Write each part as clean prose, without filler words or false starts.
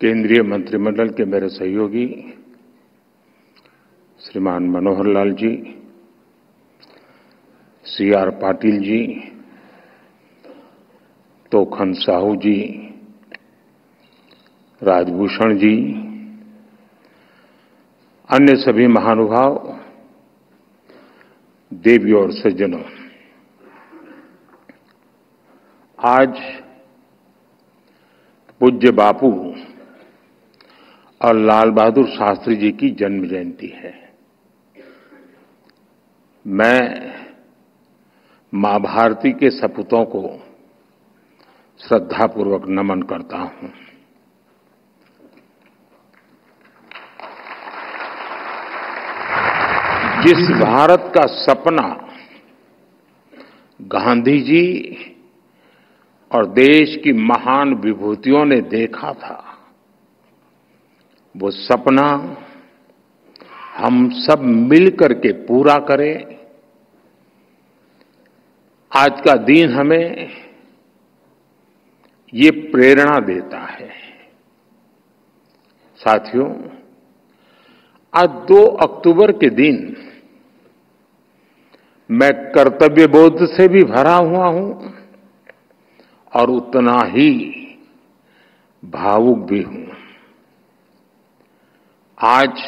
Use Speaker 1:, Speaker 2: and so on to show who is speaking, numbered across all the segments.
Speaker 1: केंद्रीय मंत्रिमंडल के मेरे सहयोगी श्रीमान मनोहर लाल जी, CR पाटिल जी, तोखन साहू जी, राजभूषण जी, अन्य सभी महानुभाव, देवी और सज्जनों, आज पूज्य बापू और लाल बहादुर शास्त्री जी की जन्म जयंती है। मैं मां भारती के सपूतों को श्रद्धापूर्वक नमन करता हूं। जिस भारत का सपना गांधी जी और देश की महान विभूतियों ने देखा था, वो सपना हम सब मिलकर के पूरा करें। आज का दिन हमें ये प्रेरणा देता है। साथियों, आज 2 अक्टूबर के दिन मैं कर्तव्य बोध से भी भरा हुआ हूं और उतना ही भावुक भी हूं। आज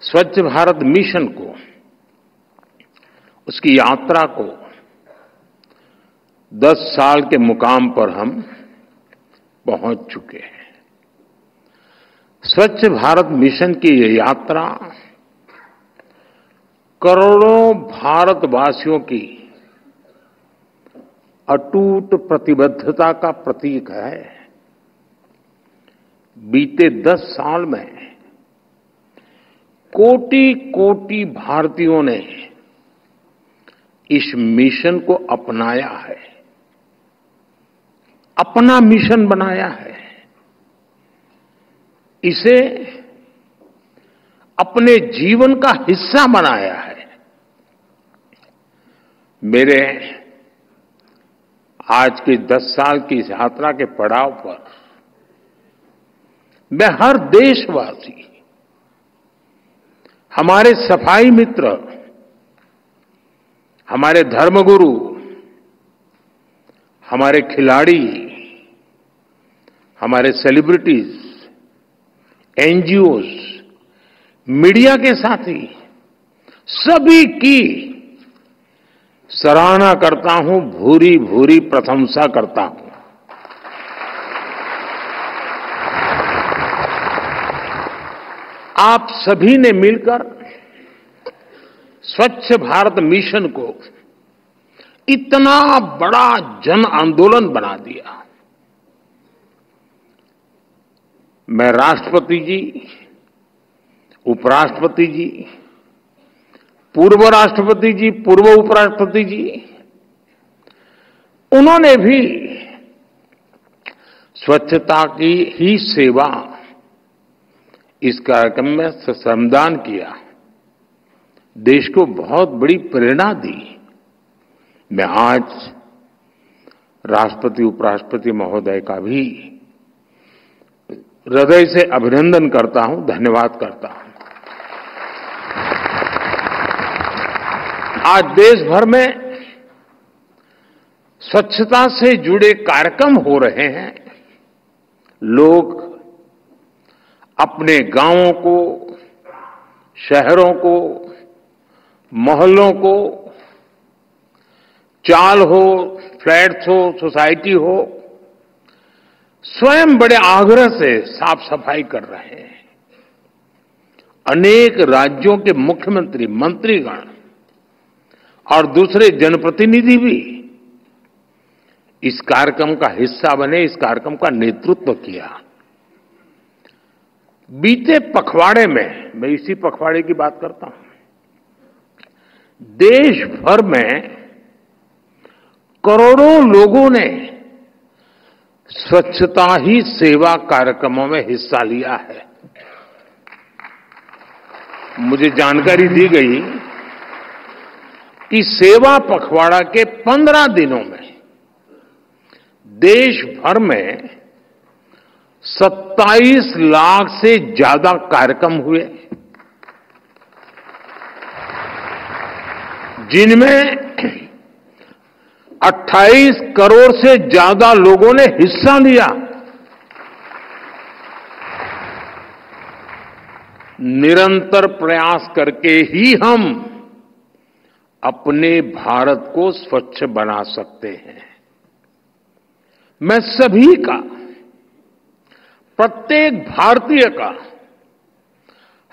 Speaker 1: स्वच्छ भारत मिशन को, उसकी यात्रा को 10 साल के मुकाम पर हम पहुंच चुके हैं। स्वच्छ भारत मिशन की ये यात्रा करोड़ों भारतवासियों की अटूट प्रतिबद्धता का प्रतीक है। बीते 10 साल में कोटि-कोटि भारतीयों ने इस मिशन को अपनाया है, अपना मिशन बनाया है, इसे अपने जीवन का हिस्सा बनाया है। मेरे आज के 10 साल की इस यात्रा के पड़ाव पर मैं हर देशवासी, हमारे सफाई मित्र, हमारे धर्मगुरु, हमारे खिलाड़ी, हमारे सेलिब्रिटीज, NGOs, मीडिया के साथी, सभी की सराहना करता हूं, भूरी भूरी प्रशंसा करता हूं। आप सभी ने मिलकर स्वच्छ भारत मिशन को इतना बड़ा जन आंदोलन बना दिया। मैं राष्ट्रपति जी, उपराष्ट्रपति जी, पूर्व राष्ट्रपति जी, पूर्व उपराष्ट्रपति जी, उन्होंने भी स्वच्छता की ही सेवा इस कार्यक्रम में श्रमदान किया, देश को बहुत बड़ी प्रेरणा दी। मैं आज राष्ट्रपति उपराष्ट्रपति महोदय का भी हृदय से अभिनंदन करता हूं, धन्यवाद करता हूं। आज देश भर में स्वच्छता से जुड़े कार्यक्रम हो रहे हैं। लोग अपने गांवों को, शहरों को, मोहल्लों को, चाल हो, फ्लैट्स हो, सोसाइटी हो, स्वयं बड़े आग्रह से साफ सफाई कर रहे हैं। अनेक राज्यों के मुख्यमंत्री, मंत्रीगण और दूसरे जनप्रतिनिधि भी इस कार्यक्रम का हिस्सा बने, इस कार्यक्रम का नेतृत्व किया। बीते पखवाड़े में, मैं इसी पखवाड़े की बात करता हूं, देश भर में करोड़ों लोगों ने स्वच्छता ही सेवा कार्यक्रमों में हिस्सा लिया है। मुझे जानकारी दी गई कि सेवा पखवाड़ा के 15 दिनों में देश भर में 27 लाख से ज्यादा कार्यक्रम हुए, जिनमें 28 करोड़ से ज्यादा लोगों ने हिस्सा लिया। निरंतर प्रयास करके ही हम अपने भारत को स्वच्छ बना सकते हैं। मैं सभी का, प्रत्येक भारतीय का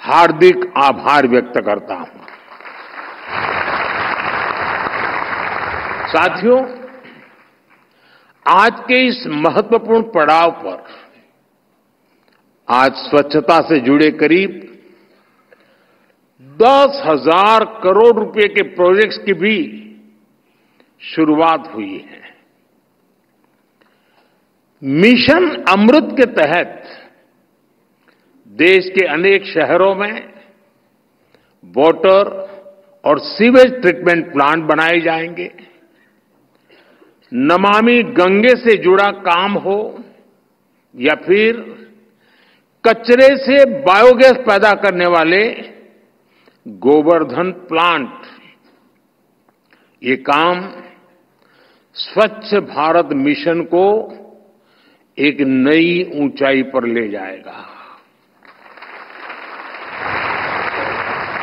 Speaker 1: हार्दिक आभार व्यक्त करता हूं। साथियों, आज के इस महत्वपूर्ण पड़ाव पर आज स्वच्छता से जुड़े करीब 10,000 करोड़ रुपए के प्रोजेक्ट्स की भी शुरुआत हुई है। मिशन अमृत के तहत देश के अनेक शहरों में वाटर और सीवेज ट्रीटमेंट प्लांट बनाए जाएंगे। नमामि गंगे से जुड़ा काम हो या फिर कचरे से बायोगैस पैदा करने वाले गोवर्धन प्लांट, ये काम स्वच्छ भारत मिशन को एक नई ऊंचाई पर ले जाएगा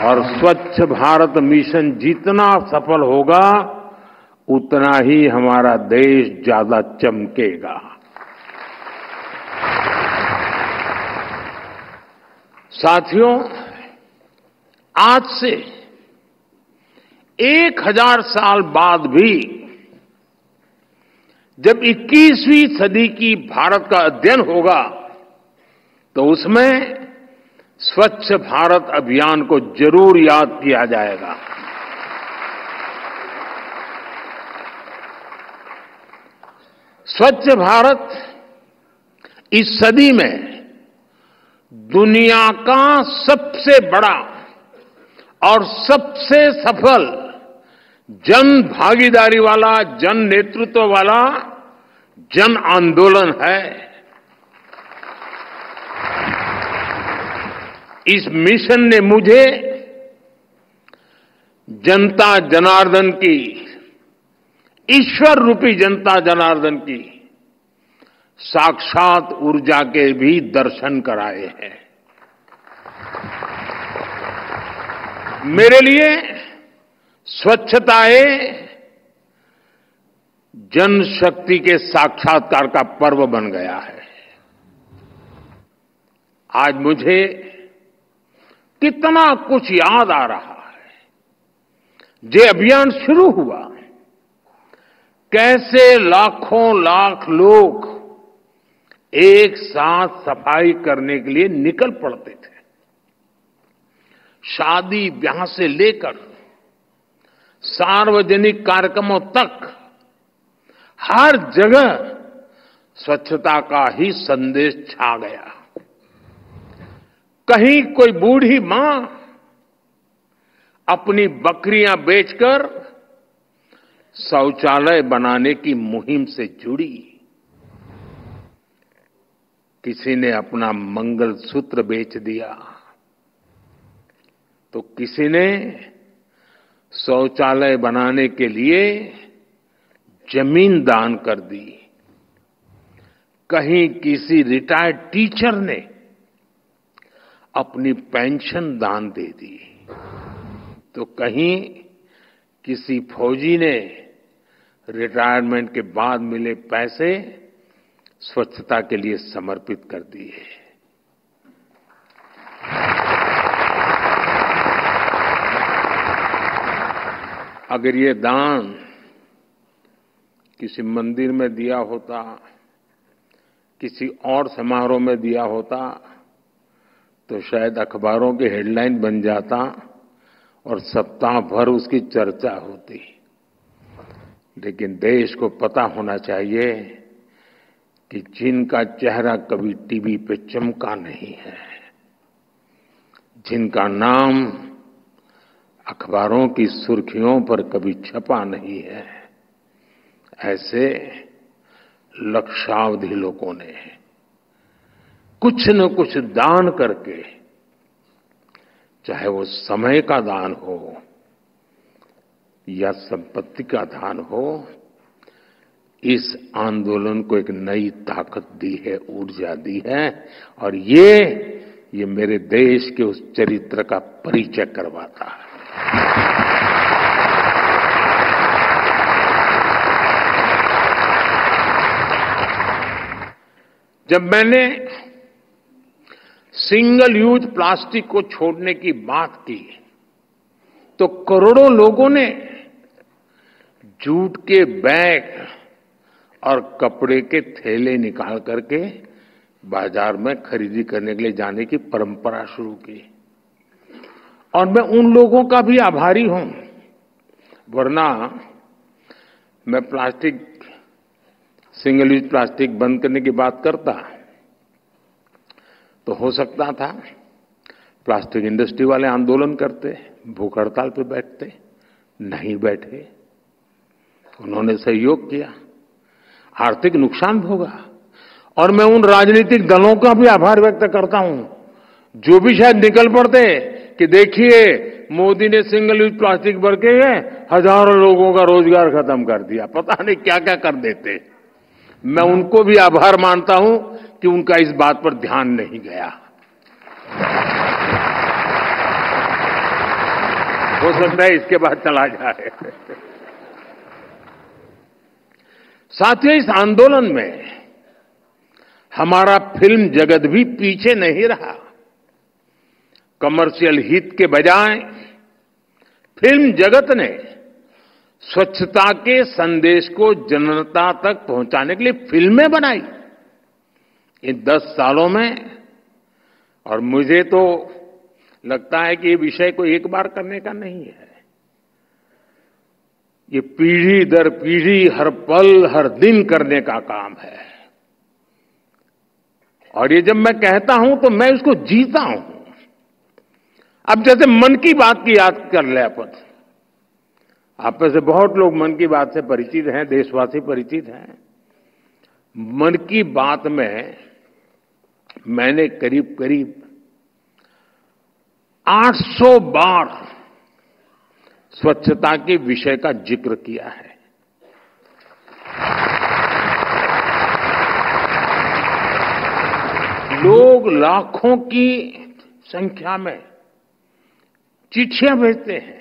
Speaker 1: और स्वच्छ भारत मिशन जितना सफल होगा उतना ही हमारा देश ज्यादा चमकेगा। साथियों, आज से 1000 साल बाद भी जब 21वीं सदी की भारत का अध्ययन होगा तो उसमें स्वच्छ भारत अभियान को जरूर याद किया जाएगा। स्वच्छ भारत इस सदी में दुनिया का सबसे बड़ा और सबसे सफल जन भागीदारी वाला, जन नेतृत्व वाला जन आंदोलन है। इस मिशन ने मुझे जनता जनार्दन की, ईश्वर रूपी जनता जनार्दन की साक्षात ऊर्जा के भी दर्शन कराए हैं। मेरे लिए स्वच्छता जनशक्ति के साक्षात्कार का पर्व बन गया है। आज मुझे कितना कुछ याद आ रहा है। ये अभियान शुरू हुआ, कैसे लाखों लाख लोग एक साथ सफाई करने के लिए निकल पड़ते थे। शादी ब्याह से लेकर सार्वजनिक कार्यक्रमों तक हर जगह स्वच्छता का ही संदेश छा गया। कहीं कोई बूढ़ी मां अपनी बकरियां बेचकर शौचालय बनाने की मुहिम से जुड़ी। किसी ने अपना मंगलसूत्र बेच दिया तो किसी ने शौचालय बनाने के लिए जमीन दान कर दी। कहीं किसी रिटायर्ड टीचर ने अपनी पेंशन दान दे दी तो कहीं किसी फौजी ने रिटायरमेंट के बाद मिले पैसे स्वच्छता के लिए समर्पित कर दिए। अगर ये दान किसी मंदिर में दिया होता, किसी और समारोह में दिया होता तो शायद अखबारों की हेडलाइन बन जाता और सप्ताह भर उसकी चर्चा होती। लेकिन देश को पता होना चाहिए कि जिनका चेहरा कभी टीवी पे चमका नहीं है, जिनका नाम अखबारों की सुर्खियों पर कभी छपा नहीं है, ऐसे लक्षावधि लोगों ने कुछ न कुछ दान करके, चाहे वो समय का दान हो या संपत्ति का दान हो, इस आंदोलन को एक नई ताकत दी है, ऊर्जा दी है, और ये मेरे देश के उस चरित्र का परिचय करवाता है। जब मैंने सिंगल यूज प्लास्टिक को छोड़ने की बात की तो करोड़ों लोगों ने जूट के बैग और कपड़े के थैले निकाल करके बाजार में खरीदी करने के लिए जाने की परंपरा शुरू की। और मैं उन लोगों का भी आभारी हूं, वरना मैं सिंगल यूज प्लास्टिक बंद करने की बात करता तो हो सकता था प्लास्टिक इंडस्ट्री वाले आंदोलन करते, भूख हड़ताल पे बैठते, नहीं बैठे। उन्होंने सहयोग किया, आर्थिक नुकसान भोगा। और मैं उन राजनीतिक दलों का भी आभार व्यक्त करता हूं जो भी शायद निकल पड़ते कि देखिए मोदी ने सिंगल यूज प्लास्टिक भर के हजारों लोगों का रोजगार खत्म कर दिया, पता नहीं क्या क्या कर देते। मैं उनको भी आभार मानता हूं कि उनका इस बात पर ध्यान नहीं गया। हो सकता है इसके बाद चला जाए। साथियों, इस आंदोलन में हमारा फिल्म जगत भी पीछे नहीं रहा। कमर्शियल हित के बजाय फिल्म जगत ने स्वच्छता के संदेश को जनता तक पहुंचाने के लिए फिल्में बनाई इन 10 सालों में। और मुझे तो लगता है कि ये विषय को एक बार करने का नहीं है, ये पीढ़ी दर पीढ़ी हर पल हर दिन करने का काम है। और ये जब मैं कहता हूं तो मैं इसको जीता हूं। अब जैसे मन की बात की याद कर ले अपन, आप में से बहुत लोग मन की बात से परिचित हैं, देशवासी परिचित हैं। मन की बात में मैंने करीब करीब 800 बार स्वच्छता के विषय का जिक्र किया है। लोग लाखों की संख्या में चिट्ठियां भेजते हैं,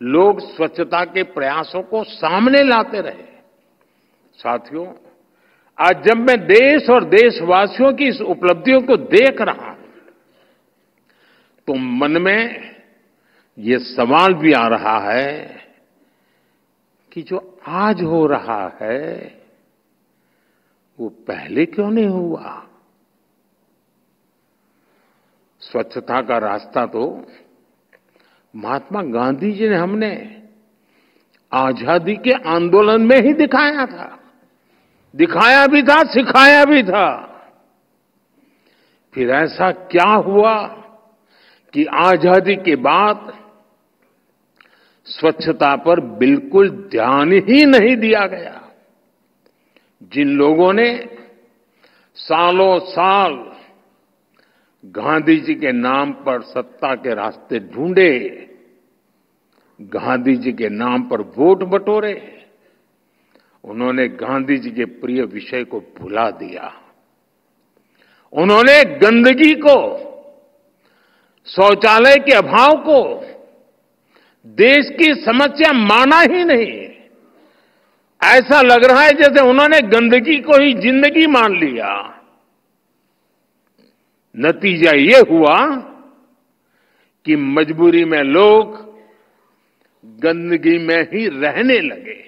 Speaker 1: लोग स्वच्छता के प्रयासों को सामने लाते रहे। साथियों, आज जब मैं देश और देशवासियों की इस उपलब्धियों को देख रहा हूं तो मन में ये सवाल भी आ रहा है कि जो आज हो रहा है वो पहले क्यों नहीं हुआ। स्वच्छता का रास्ता तो महात्मा गांधी जी ने हमने आजादी के आंदोलन में ही दिखाया था, दिखाया भी था, सिखाया भी था। फिर ऐसा क्या हुआ कि आजादी के बाद स्वच्छता पर बिल्कुल ध्यान ही नहीं दिया गया। जिन लोगों ने सालों साल गांधी जी के नाम पर सत्ता के रास्ते ढूंढे, गांधी जी के नाम पर वोट बटोरे, उन्होंने गांधी जी के प्रिय विषय को भुला दिया। उन्होंने गंदगी को, शौचालय के अभाव को देश की समस्या माना ही नहीं। ऐसा लग रहा है जैसे उन्होंने गंदगी को ही जिंदगी मान लिया। नतीजा ये हुआ कि मजबूरी में लोग गंदगी में ही रहने लगे।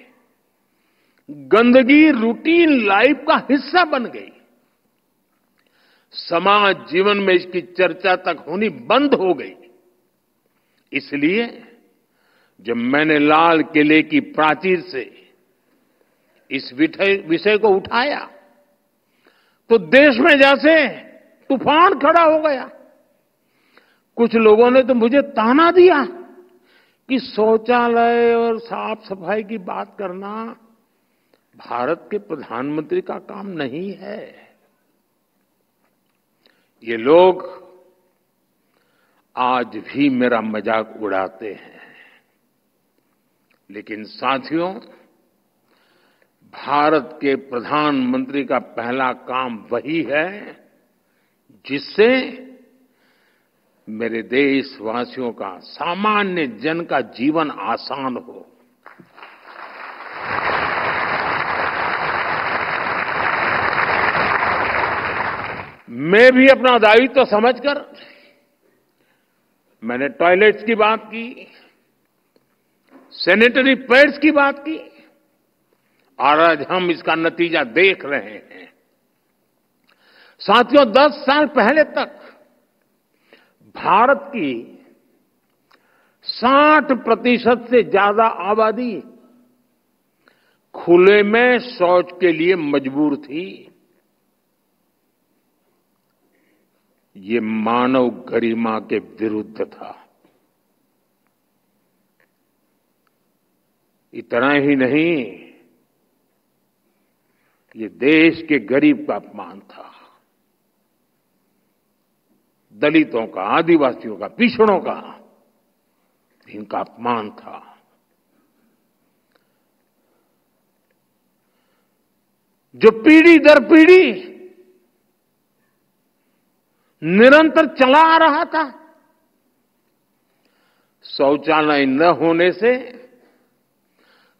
Speaker 1: गंदगी रूटीन लाइफ का हिस्सा बन गई। समाज जीवन में इसकी चर्चा तक होनी बंद हो गई। इसलिए जब मैंने लाल किले की प्राचीर से इस विषय को उठाया तो देश में जैसे तूफान खड़ा हो गया। कुछ लोगों ने तो मुझे ताना दिया कि शौचालय और साफ सफाई की बात करना भारत के प्रधानमंत्री का काम नहीं है। ये लोग आज भी मेरा मजाक उड़ाते हैं, लेकिन साथियों, भारत के प्रधानमंत्री का पहला काम वही है जिससे मेरे देशवासियों का, सामान्य जन का जीवन आसान हो। मैं भी अपना दायित्व समझकर मैंने टॉयलेट्स की बात की, सैनिटरी पैड्स की बात की, और आज हम इसका नतीजा देख रहे हैं। साथियों, 10 साल पहले तक भारत की 60% से ज्यादा आबादी खुले में शौच के लिए मजबूर थी। ये मानव गरिमा के विरुद्ध था। इतना ही नहीं, ये देश के गरीब का अपमान था, दलितों का, आदिवासियों का, पिछड़ों का, इनका अपमान था। जो पीढ़ी दर पीढ़ी निरंतर चला आ रहा था। शौचालय न होने से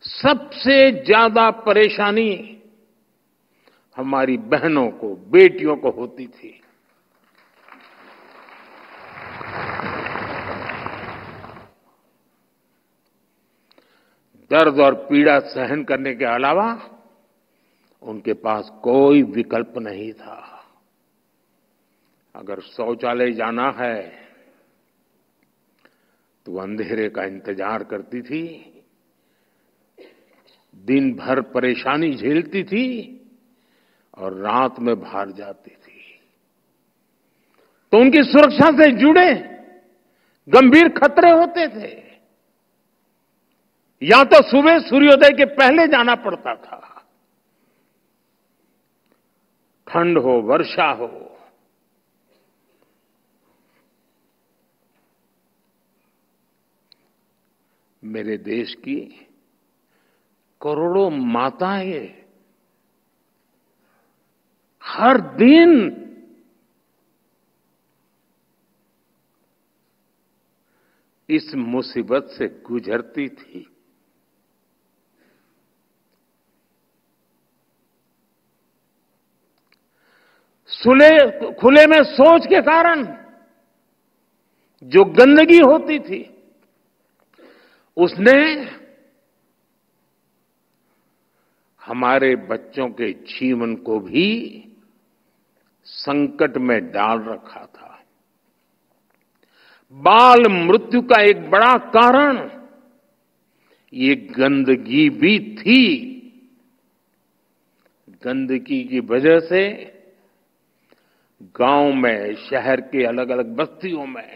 Speaker 1: सबसे ज्यादा परेशानी हमारी बहनों को, बेटियों को होती थी। दर्द और पीड़ा सहन करने के अलावा उनके पास कोई विकल्प नहीं था। अगर शौचालय जाना है तो अंधेरे का इंतजार करती थी, दिन भर परेशानी झेलती थी और रात में बाहर जाती थी। तो उनकी सुरक्षा से जुड़े गंभीर खतरे होते थे। या तो सुबह सूर्योदय के पहले जाना पड़ता था, ठंड हो, वर्षा हो, मेरे देश की करोड़ों माताएं हर दिन इस मुसीबत से गुजरती थी। खुले में शौच के कारण जो गंदगी होती थी, उसने हमारे बच्चों के जीवन को भी संकट में डाल रखा था। बाल मृत्यु का एक बड़ा कारण ये गंदगी भी थी। गंदगी की वजह से गांव में, शहर के अलग अलग बस्तियों में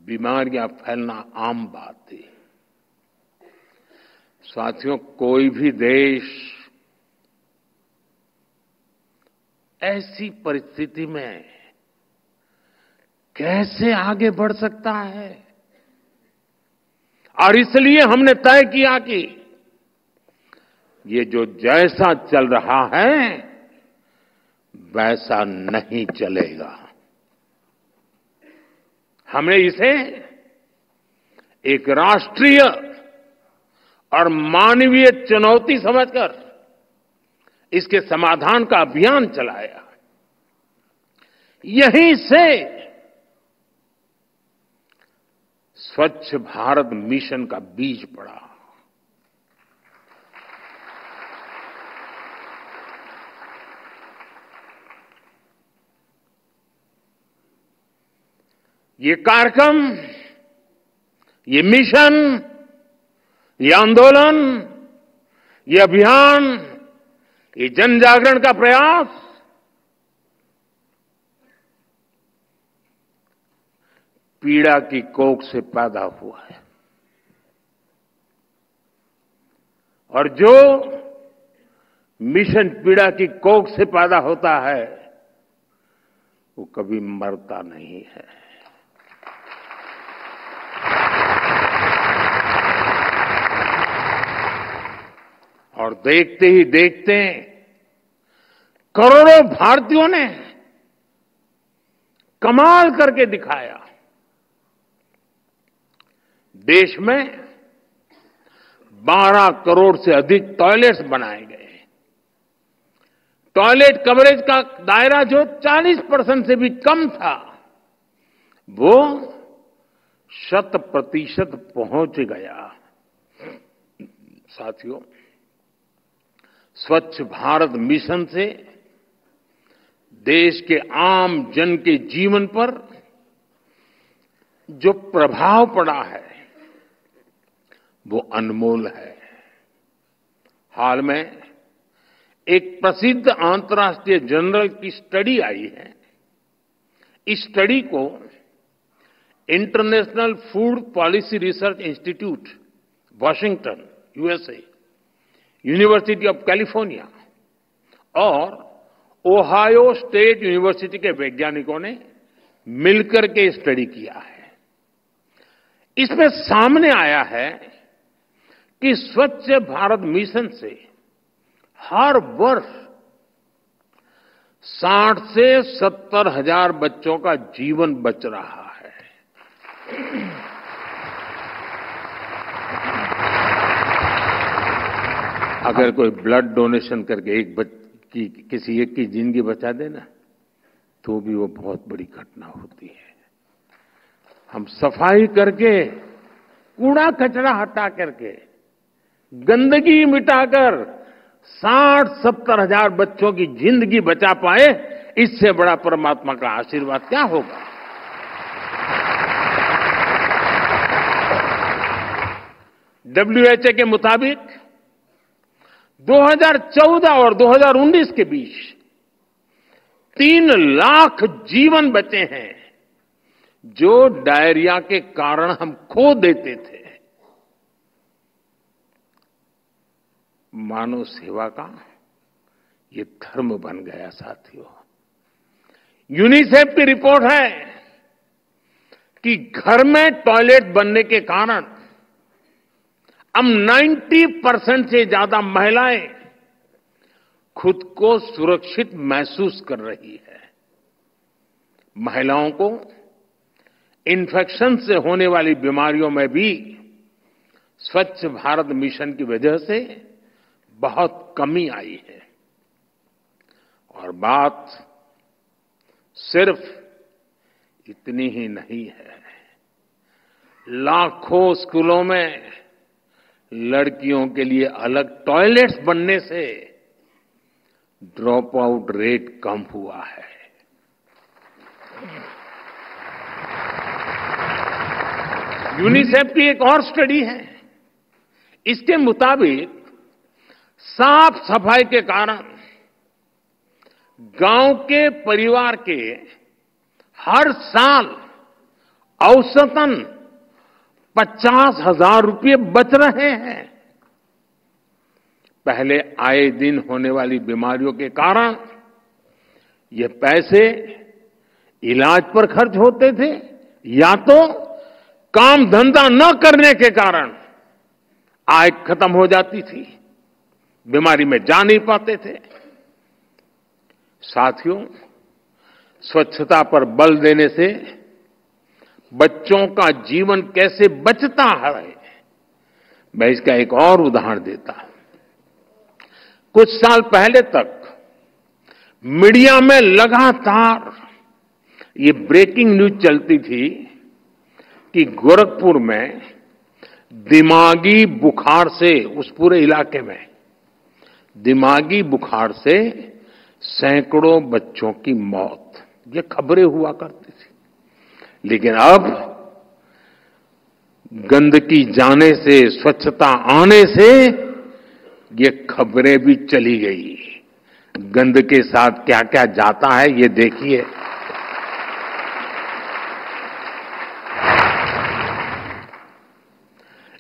Speaker 1: बीमारियां फैलना आम बात थी। साथियों, कोई भी देश ऐसी परिस्थिति में कैसे आगे बढ़ सकता है? और इसलिए हमने तय किया कि ये जो जैसा चल रहा है वैसा नहीं चलेगा। हमने इसे एक राष्ट्रीय और मानवीय चुनौती समझकर इसके समाधान का अभियान चलाया। यहीं से स्वच्छ भारत मिशन का बीज पड़ा। ये कार्यक्रम, ये मिशन, ये आंदोलन, ये अभियान, ये जन जागरण का प्रयास पीड़ा की कोख से पैदा हुआ है। और जो मिशन पीड़ा की कोख से पैदा होता है वो कभी मरता नहीं है। और देखते ही देखते करोड़ों भारतीयों ने कमाल करके दिखाया। देश में 12 करोड़ से अधिक टॉयलेट्स बनाए गए। टॉयलेट कवरेज का दायरा जो 40% से भी कम था, वो 100% पहुंच गया। साथियों, स्वच्छ भारत मिशन से देश के आम जन के जीवन पर जो प्रभाव पड़ा है, वो अनमोल है। हाल में एक प्रसिद्ध अंतर्राष्ट्रीय जर्नल की स्टडी आई है। इस स्टडी को international food policy research institute, Washington, USA, university of California और ओहायो स्टेट यूनिवर्सिटी के वैज्ञानिकों ने मिलकर के स्टडी किया है। इसमें सामने आया है कि स्वच्छ भारत मिशन से हर वर्ष 60 से 70 हजार बच्चों का जीवन बच रहा है। अगर कोई ब्लड डोनेशन करके किसी एक की जिंदगी बचा देना, तो भी वो बहुत बड़ी घटना होती है। हम सफाई करके, कूड़ा कचरा हटा करके, गंदगी मिटाकर 60-70 हजार बच्चों की जिंदगी बचा पाए, इससे बड़ा परमात्मा का आशीर्वाद क्या होगा। WHO के मुताबिक 2014 और 2019 के बीच 3 लाख जीवन बचे हैं, जो डायरिया के कारण हम खो देते थे। मानव सेवा का ये धर्म बन गया। साथियों, यूनिसेफ की रिपोर्ट है कि घर में टॉयलेट बनने के कारण अब 90% से ज्यादा महिलाएं खुद को सुरक्षित महसूस कर रही है। महिलाओं को इन्फेक्शन से होने वाली बीमारियों में भी स्वच्छ भारत मिशन की वजह से बहुत कमी आई है। और बात सिर्फ इतनी ही नहीं है। लाखों स्कूलों में लड़कियों के लिए अलग टॉयलेट्स बनने से ड्रॉप आउट रेट कम हुआ है। यूनिसेफ की एक और स्टडी है। इसके मुताबिक साफ सफाई के कारण गांव के परिवार के हर साल औसतन 50,000 रुपये बच रहे हैं। पहले आए दिन होने वाली बीमारियों के कारण ये पैसे इलाज पर खर्च होते थे, या तो काम धंधा न करने के कारण आय खत्म हो जाती थी, बीमारी में जा नहीं पाते थे। साथियों, स्वच्छता पर बल देने से बच्चों का जीवन कैसे बचता है, मैं इसका एक और उदाहरण देता हूं। कुछ साल पहले तक मीडिया में लगातार ये ब्रेकिंग न्यूज चलती थी कि गोरखपुर में दिमागी बुखार से, उस पूरे इलाके में दिमागी बुखार से सैकड़ों बच्चों की मौत, ये खबरें हुआ करती थी। लेकिन अब गंदगी जाने से, स्वच्छता आने से ये खबरें भी चली गई। गंद के साथ क्या क्या जाता है, ये देखिए।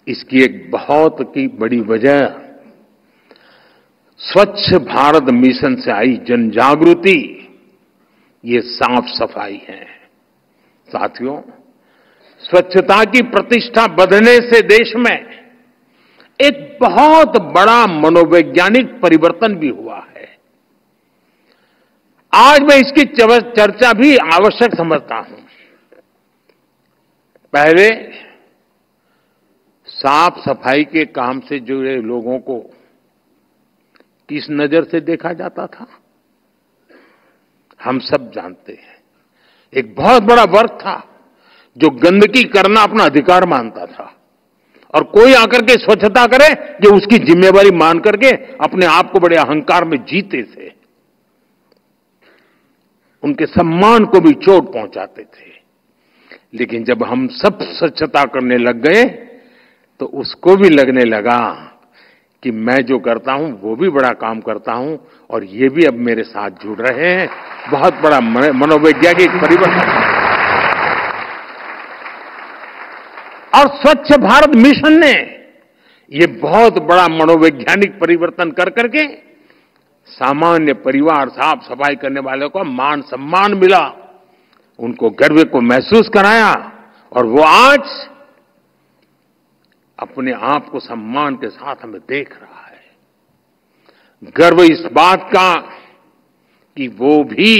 Speaker 1: इसकी एक बहुत की बड़ी वजह स्वच्छ भारत मिशन से आई जन जागृति, ये साफ सफाई है। साथियों, स्वच्छता की प्रतिष्ठा बढ़ने से देश में एक बहुत बड़ा मनोवैज्ञानिक परिवर्तन भी हुआ है। आज मैं इसकी चर्चा भी आवश्यक समझता हूं। पहले साफ सफाई के काम से जुड़े लोगों को किस नजर से देखा जाता था, हम सब जानते हैं। एक बहुत बड़ा वर्ग था जो गंदगी करना अपना अधिकार मानता था और कोई आकर के स्वच्छता करे जो उसकी जिम्मेवारी मान करके अपने आप को बड़े अहंकार में जीते थे। उनके सम्मान को भी चोट पहुंचाते थे। लेकिन जब हम सब स्वच्छता करने लग गए तो उसको भी लगने लगा कि मैं जो करता हूं वो भी बड़ा काम करता हूं और ये भी अब मेरे साथ जुड़ रहे हैं। बहुत बड़ा मनोवैज्ञानिक परिवर्तन। और स्वच्छ भारत मिशन ने ये बहुत बड़ा मनोवैज्ञानिक परिवर्तन कर करके सामान्य परिवार, साफ सफाई करने वालों को मान सम्मान मिला, उनको गर्व को महसूस कराया और वो आज अपने आप को सम्मान के साथ हमें देख रहा है। गर्व इस बात का कि वो भी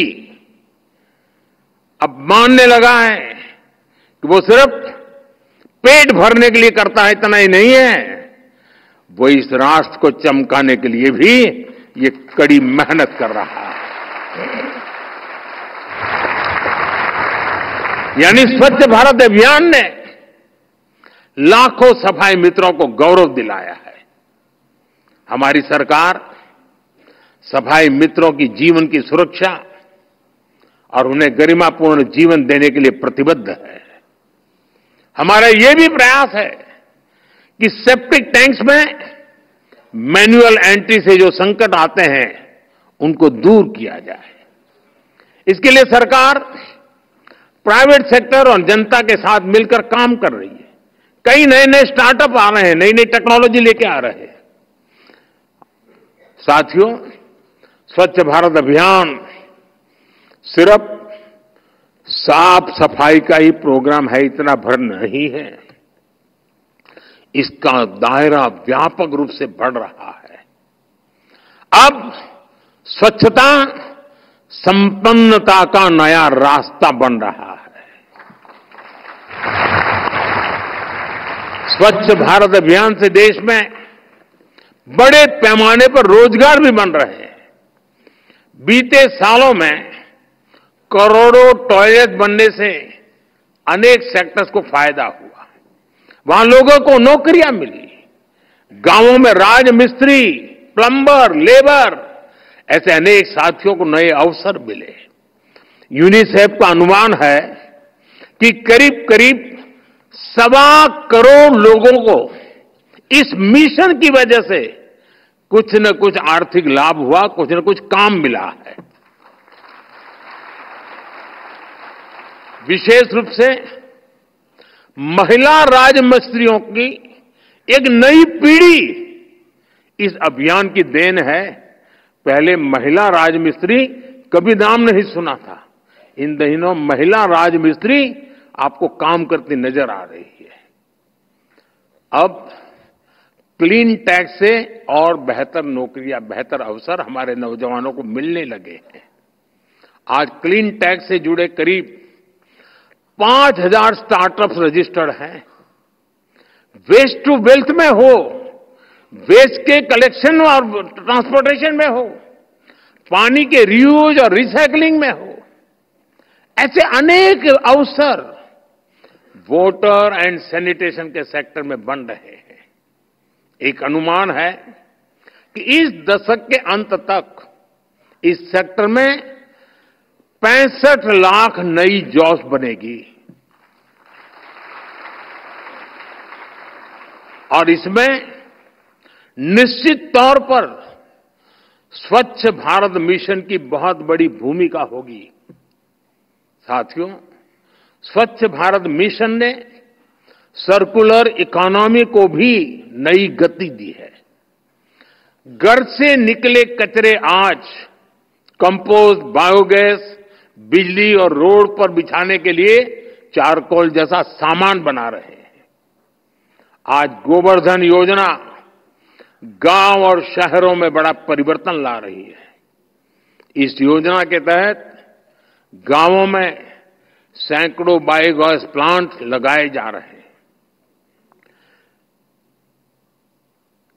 Speaker 1: अब मानने लगा है कि वो सिर्फ पेट भरने के लिए करता है, इतना ही नहीं है, वो इस राष्ट्र को चमकाने के लिए भी ये कड़ी मेहनत कर रहा है। यानी स्वच्छ भारत अभियान ने लाखों सफाई मित्रों को गौरव दिलाया है। हमारी सरकार सफाई मित्रों की जीवन की सुरक्षा और उन्हें गरिमापूर्ण जीवन देने के लिए प्रतिबद्ध है। हमारा यह भी प्रयास है कि सेप्टिक टैंक्स में मैन्युअल एंट्री से जो संकट आते हैं उनको दूर किया जाए। इसके लिए सरकार प्राइवेट सेक्टर और जनता के साथ मिलकर काम कर रही है। कई नए नए स्टार्टअप आ रहे हैं, नई नई टेक्नोलॉजी लेके आ रहे हैं। साथियों, स्वच्छ भारत अभियान सिर्फ साफ सफाई का ही प्रोग्राम है, इतना भर नहीं है। इसका दायरा व्यापक रूप से बढ़ रहा है। अब स्वच्छता संपन्नता का नया रास्ता बन रहा है। स्वच्छ भारत अभियान से देश में बड़े पैमाने पर रोजगार भी बन रहे हैं। बीते सालों में करोड़ों टॉयलेट बनने से अनेक सेक्टर्स को फायदा हुआ। वहां लोगों को नौकरियां मिली। गांवों में राजमिस्त्री, प्लंबर, लेबर, ऐसे अनेक साथियों को नए अवसर मिले। यूनिसेफ का अनुमान है कि करीब करीब 1.25 करोड़ लोगों को इस मिशन की वजह से कुछ न कुछ आर्थिक लाभ हुआ, कुछ न कुछ काम मिला है। विशेष रूप से महिला राजमिस्त्रियों की एक नई पीढ़ी इस अभियान की देन है। पहले महिला राजमिस्त्री कभी नाम नहीं सुना था। इन दिनों महिला राजमिस्त्री आपको काम करती नजर आ रही है। अब क्लीन टैक्स से और बेहतर नौकरियां, बेहतर अवसर हमारे नौजवानों को मिलने लगे हैं। आज क्लीन टैक्स से जुड़े करीब 5,000 स्टार्टअप्स रजिस्टर्ड हैं। वेस्ट टू वेल्थ में हो, वेस्ट के कलेक्शन और ट्रांसपोर्टेशन में हो, पानी के रीयूज और रिसाइकलिंग में हो, ऐसे अनेक अवसर वाटर एंड सैनिटेशन के सेक्टर में बन रहे हैं। एक अनुमान है कि इस दशक के अंत तक इस सेक्टर में 65 लाख नई जॉब्स बनेगी और इसमें निश्चित तौर पर स्वच्छ भारत मिशन की बहुत बड़ी भूमिका होगी। साथियों, स्वच्छ भारत मिशन ने सर्कुलर इकोनॉमी को भी नई गति दी है। घर से निकले कचरे आज कंपोस्ट, बायोगैस, बिजली और रोड पर बिछाने के लिए चारकोल जैसा सामान बना रहे हैं। आज गोवर्धन योजना गांव और शहरों में बड़ा परिवर्तन ला रही है। इस योजना के तहत गांवों में सैकड़ों बायोगैस प्लांट लगाए जा रहे हैं।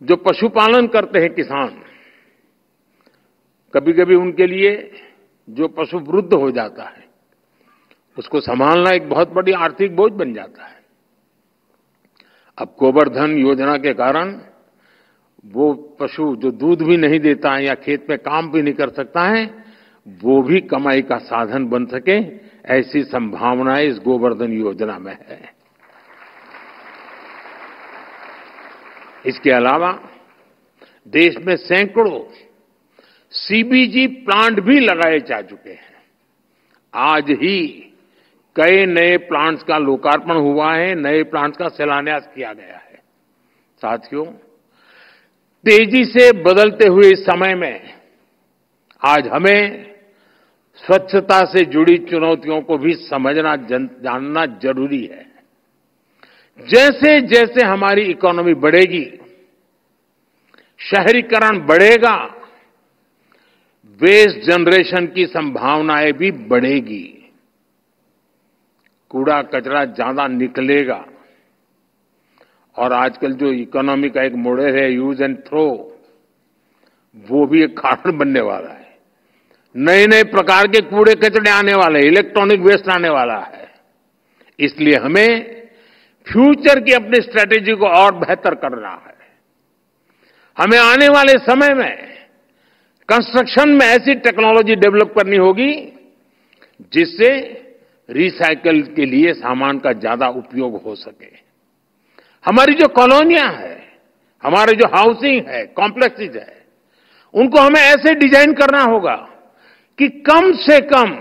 Speaker 1: जो पशुपालन करते हैं किसान, कभी कभी उनके लिए जो पशु वृद्ध हो जाता है उसको संभालना एक बहुत बड़ी आर्थिक बोझ बन जाता है। अब गोवर्धन योजना के कारण वो पशु जो दूध भी नहीं देता है या खेत में काम भी नहीं कर सकता है, वो भी कमाई का साधन बन सके, ऐसी संभावनाएं इस गोवर्धन योजना में है। इसके अलावा देश में सैकड़ों सीबीजी प्लांट भी लगाए जा चुके हैं। आज ही कई नए प्लांट्स का लोकार्पण हुआ है, नए प्लांट्स का शिलान्यास किया गया है। साथियों, तेजी से बदलते हुए इस समय में आज हमें स्वच्छता से जुड़ी चुनौतियों को भी समझना जानना जरूरी है। जैसे जैसे हमारी इकोनॉमी बढ़ेगी, शहरीकरण बढ़ेगा, वेस्ट जनरेशन की संभावनाएं भी बढ़ेगी। कूड़ा कचरा ज्यादा निकलेगा और आजकल जो इकोनॉमी का एक मॉडल है यूज एंड थ्रो, वो भी एक कारण बनने वाला है। नए नए प्रकार के कूड़े कचरे आने वाले, इलेक्ट्रॉनिक वेस्ट आने वाला है। इसलिए हमें फ्यूचर की अपनी स्ट्रेटेजी को और बेहतर करना है। हमें आने वाले समय में कंस्ट्रक्शन में ऐसी टेक्नोलॉजी डेवलप करनी होगी जिससे रिसाइकल के लिए सामान का ज्यादा उपयोग हो सके। हमारी जो कॉलोनियां हैं, हमारे जो हाउसिंग है, कॉम्प्लेक्सेस है, उनको हमें ऐसे डिजाइन करना होगा कि कम से कम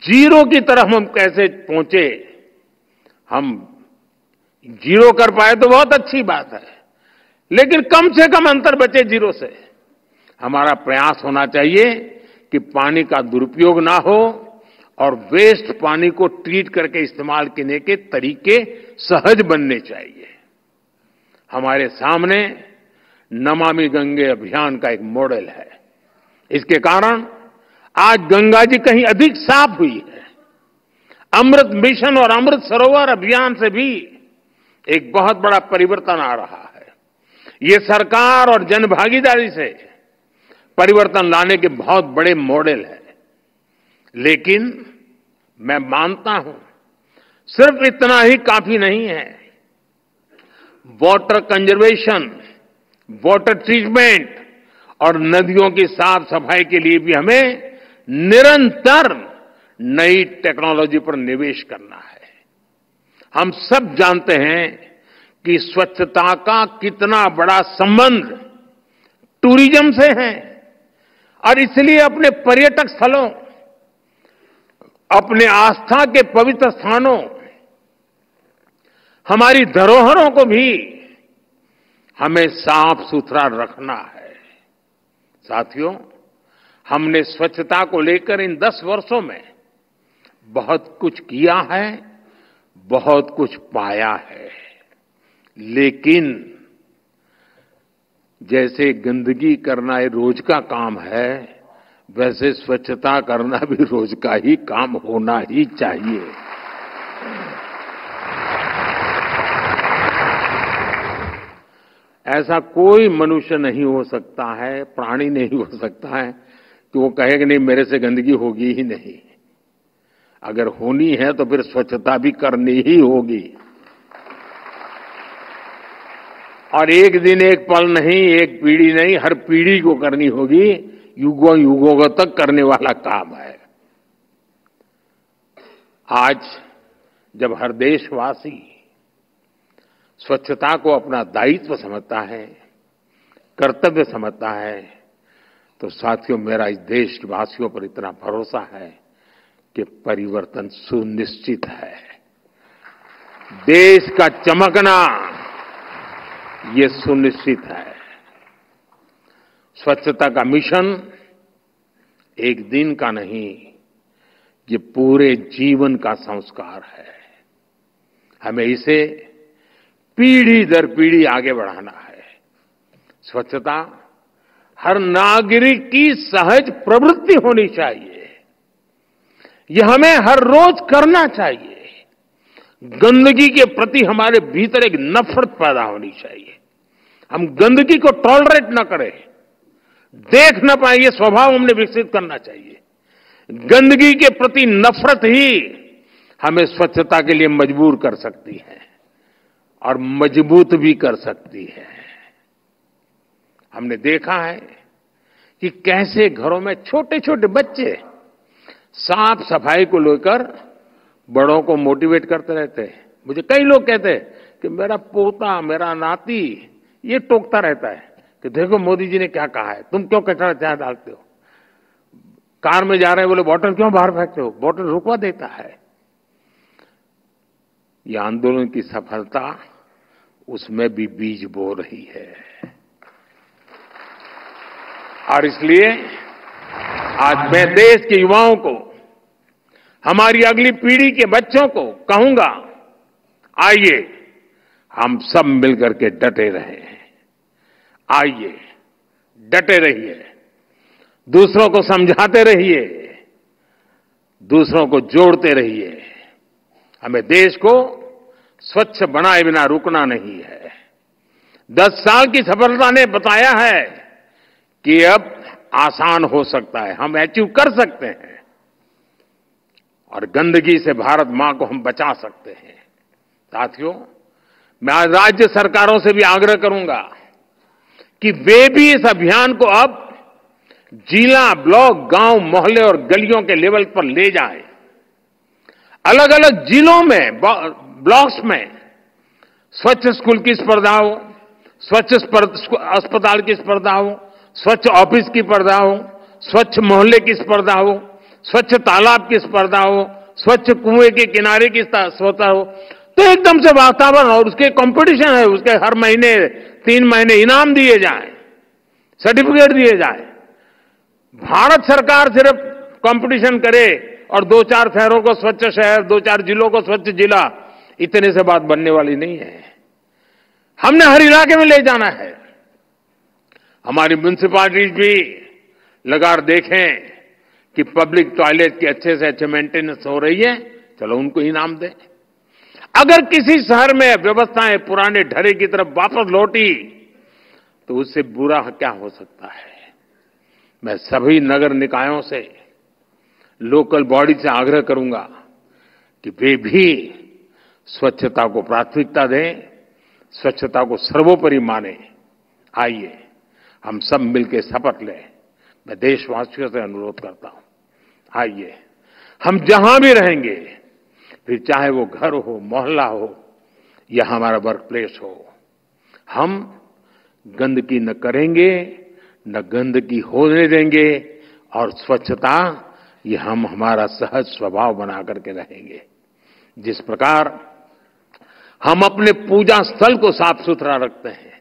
Speaker 1: जीरो की तरफ हम कैसे पहुंचे। हम जीरो कर पाए तो बहुत अच्छी बात है, लेकिन कम से कम अंतर बचे जीरो से। हमारा प्रयास होना चाहिए कि पानी का दुरुपयोग ना हो और वेस्ट पानी को ट्रीट करके इस्तेमाल करने के तरीके सहज बनने चाहिए। हमारे सामने नमामि गंगे अभियान का एक मॉडल है। इसके कारण आज गंगा जी कहीं अधिक साफ हुई है। अमृत मिशन और अमृत सरोवर अभियान से भी एक बहुत बड़ा परिवर्तन आ रहा है। ये सरकार और जनभागीदारी से परिवर्तन लाने के बहुत बड़े मॉडल है। लेकिन मैं मानता हूं सिर्फ इतना ही काफी नहीं है। वाटर कंजर्वेशन, वाटर ट्रीटमेंट और नदियों की साफ सफाई के लिए भी हमें निरंतर नई टेक्नोलॉजी पर निवेश करना है। हम सब जानते हैं कि स्वच्छता का कितना बड़ा संबंध टूरिज्म से है और इसलिए अपने पर्यटक स्थलों, अपने आस्था के पवित्र स्थानों, हमारी धरोहरों को भी हमें साफ सुथरा रखना है। साथियों, हमने स्वच्छता को लेकर इन 10 वर्षों में बहुत कुछ किया है, बहुत कुछ पाया है। लेकिन जैसे गंदगी करना ये रोज का काम है, वैसे स्वच्छता करना भी रोज का ही काम होना ही चाहिए। ऐसा कोई मनुष्य नहीं हो सकता है, प्राणी नहीं हो सकता है कि वो कहेगा नहीं मेरे से गंदगी होगी ही नहीं। अगर होनी है तो फिर स्वच्छता भी करनी ही होगी। और एक दिन एक पल नहीं, एक पीढ़ी नहीं, हर पीढ़ी को करनी होगी। युगों युगों तक करने वाला काम है। आज जब हर देशवासी स्वच्छता को अपना दायित्व समझता है, कर्तव्य समझता है, तो साथियों मेरा इस देशवासियों पर इतना भरोसा है कि परिवर्तन सुनिश्चित है। देश का चमकना ये सुनिश्चित है। स्वच्छता का मिशन एक दिन का नहीं, ये पूरे जीवन का संस्कार है। हमें इसे पीढ़ी दर पीढ़ी आगे बढ़ाना है। स्वच्छता हर नागरिक की सहज प्रवृत्ति होनी चाहिए। यह हमें हर रोज करना चाहिए। गंदगी के प्रति हमारे भीतर एक नफरत पैदा होनी चाहिए। हम गंदगी को टॉलरेट न करें, देख न पाए, ये स्वभाव हमने विकसित करना चाहिए। गंदगी के प्रति नफरत ही हमें स्वच्छता के लिए मजबूर कर सकती है और मजबूत भी कर सकती है। हमने देखा है कि कैसे घरों में छोटे छोटे बच्चे साफ सफाई को लेकर बड़ों को मोटिवेट करते रहते हैं। मुझे कई लोग कहते हैं कि मेरा पोता, मेरा नाती ये टोकता रहता है कि देखो मोदी जी ने क्या कहा है, तुम क्यों कचरा यहाँ डालते हो, कार में जा रहे हैं बोले बॉटल क्यों बाहर फेंकते हो, बॉटल रुकवा देता है। ये आंदोलन की सफलता उसमें भी बीज बो रही है। और इसलिए आज मैं देश के युवाओं को, हमारी अगली पीढ़ी के बच्चों को कहूंगा, आइए हम सब मिलकर के डटे रहें। आइए डटे रहिए, दूसरों को समझाते रहिए, दूसरों को जोड़ते रहिए। हमें देश को स्वच्छ बनाए बिना रुकना नहीं है। 10 साल की सफलता ने बताया है कि अब आसान हो सकता है, हम अचीव कर सकते हैं और गंदगी से भारत मां को हम बचा सकते हैं। साथियों, मैं आज राज्य सरकारों से भी आग्रह करूंगा कि वे भी इस अभियान को अब जिला, ब्लॉक, गांव, मोहल्ले और गलियों के लेवल पर ले जाएं। अलग अलग जिलों में, ब्लॉक्स में स्वच्छ स्कूल की स्पर्धा हो, स्वच्छ अस्पताल की स्पर्धा हो, स्वच्छ ऑफिस की स्पर्धा हो, स्वच्छ मोहल्ले की स्पर्धा हो, स्वच्छ तालाब की स्पर्धा हो, स्वच्छ कुएं के किनारे की स्पर्धा हो, तो एकदम से वातावरण और उसके कंपटीशन है, उसके हर महीने 3 महीने इनाम दिए जाएं, सर्टिफिकेट दिए जाए। भारत सरकार सिर्फ कंपटीशन करे और 2-4 शहरों को स्वच्छ शहर, 2-4 जिलों को स्वच्छ जिला, इतने से बात बनने वाली नहीं है। हमने हर इलाके में ले जाना है। हमारी म्युनिसिपैलिटीज भी लगातार देखें कि पब्लिक टॉयलेट की अच्छे से अच्छे मेंटेनेंस हो रही है, चलो उनको इनाम दें। अगर किसी शहर में व्यवस्थाएं पुराने ढरे की तरफ वापस लौटी तो उससे बुरा क्या हो सकता है। मैं सभी नगर निकायों से, लोकल बॉडी से आग्रह करूंगा कि वे भी स्वच्छता को प्राथमिकता दें, स्वच्छता को सर्वोपरि माने। आइए हम सब मिलकर शपथ लें। मैं देशवासियों से अनुरोध करता हूं, आइए हम जहां भी रहेंगे, फिर चाहे वो घर हो, मोहल्ला हो या हमारा वर्क प्लेस हो, हम गंदगी न करेंगे, न गंदगी होने देंगे और स्वच्छता ये हम हमारा सहज स्वभाव बना करके रहेंगे। जिस प्रकार हम अपने पूजा स्थल को साफ सुथरा रखते हैं,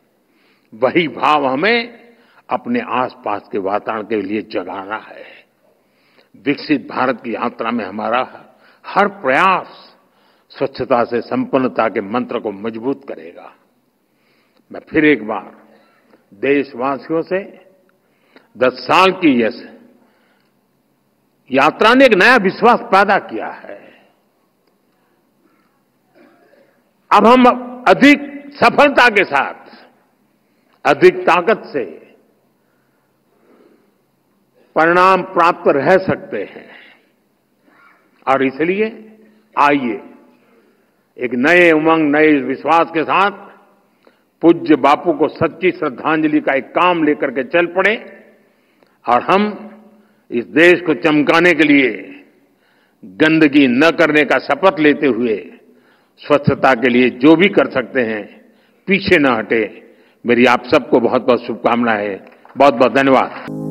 Speaker 1: वही भाव हमें अपने आसपास के वातावरण के लिए जगाना है। विकसित भारत की यात्रा में हमारा हर प्रयास स्वच्छता से संपन्नता के मंत्र को मजबूत करेगा। मैं फिर एक बार देशवासियों से 10 साल की यह यात्रा ने एक नया विश्वास पैदा किया है। अब हम अधिक सफलता के साथ, अधिक ताकत से परिणाम प्राप्त रह सकते हैं और इसलिए आइए एक नए उमंग, नए विश्वास के साथ पूज्य बापू को सच्ची श्रद्धांजलि का एक काम लेकर के चल पड़े और हम इस देश को चमकाने के लिए गंदगी न करने का शपथ लेते हुए स्वच्छता के लिए जो भी कर सकते हैं पीछे न हटे। मेरी आप सबको बहुत बहुत शुभकामनाएं। बहुत बहुत धन्यवाद।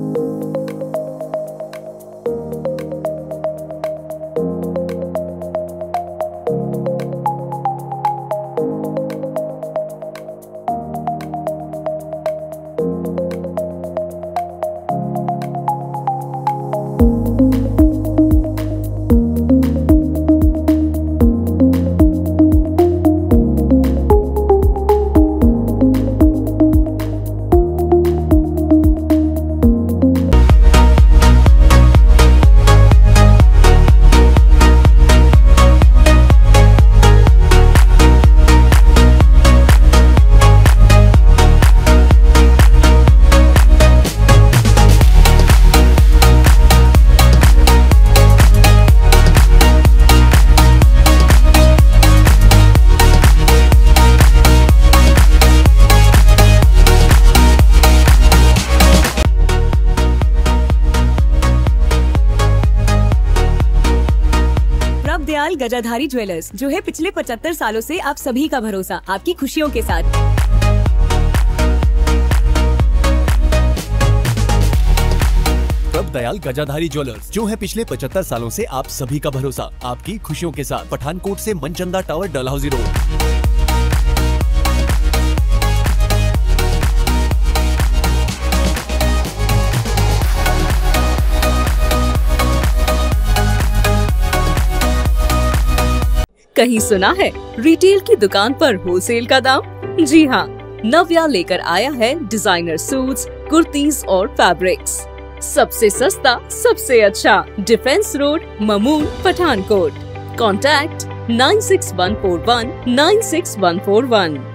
Speaker 2: दयाल गजाधारी ज्वेलर्स, जो है पिछले 75 सालों से आप सभी का भरोसा, आपकी खुशियों के साथ।
Speaker 3: प्रभ दयाल गजाधारी ज्वेलर्स, जो है पिछले 75 सालों से आप सभी का भरोसा, आपकी खुशियों के साथ। पठानकोट से मनचंदा टावर, डलहौजी रोड।
Speaker 4: कहीं सुना है रिटेल की दुकान पर होलसेल का दाम? जी हाँ, नव्या लेकर आया है डिजाइनर सूट्स, कुर्तीज और फैब्रिक्स। सबसे सस्ता, सबसे अच्छा। Defence road, Mamun, Pathankot. Contact 9614196141।